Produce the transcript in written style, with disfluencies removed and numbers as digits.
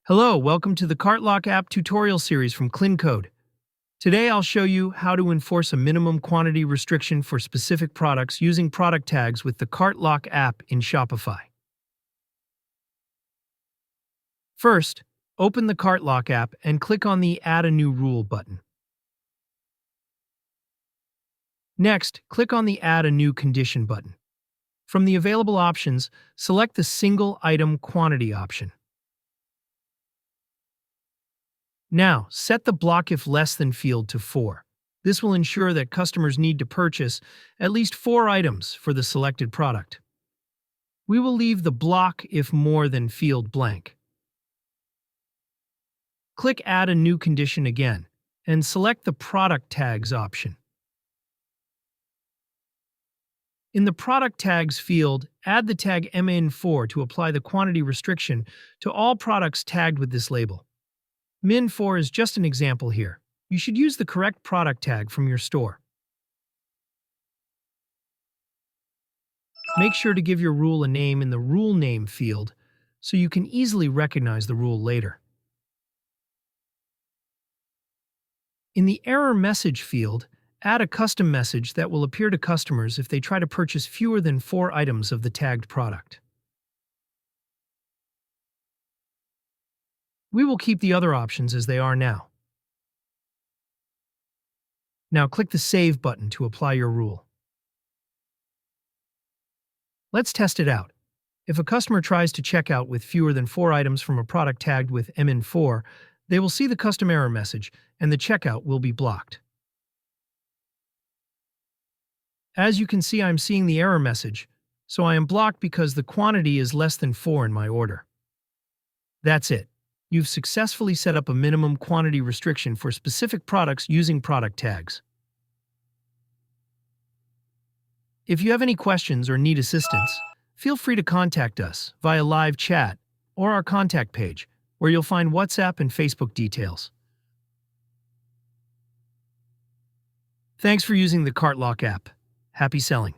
Hello, welcome to the CartLock app tutorial series from KlinKode. Today I'll show you how to enforce a minimum quantity restriction for specific products using product tags with the CartLock app in Shopify. First, open the CartLock app and click on the Add a New Rule button. Next, click on the Add a New Condition button. From the available options, select the Single Item Quantity option. Now, set the block if less than field to 4. This will ensure that customers need to purchase at least 4 items for the selected product. We will leave the block if more than field blank. Click Add a New Condition again, and select the Product Tags option. In the Product Tags field, add the tag MN4 to apply the quantity restriction to all products tagged with this label. Min4 is just an example here. You should use the correct product tag from your store. Make sure to give your rule a name in the Rule Name field so you can easily recognize the rule later. In the Error Message field, add a custom message that will appear to customers if they try to purchase fewer than 4 items of the tagged product. We will keep the other options as they are now. Now click the Save button to apply your rule. Let's test it out. If a customer tries to check out with fewer than 4 items from a product tagged with MN4, they will see the custom error message and the checkout will be blocked. As you can see, I'm seeing the error message, so I am blocked because the quantity is less than 4 in my order. That's it. You've successfully set up a minimum quantity restriction for specific products using product tags. If you have any questions or need assistance, feel free to contact us via live chat or our contact page, where you'll find WhatsApp and Facebook details. Thanks for using the CartLock app. Happy selling!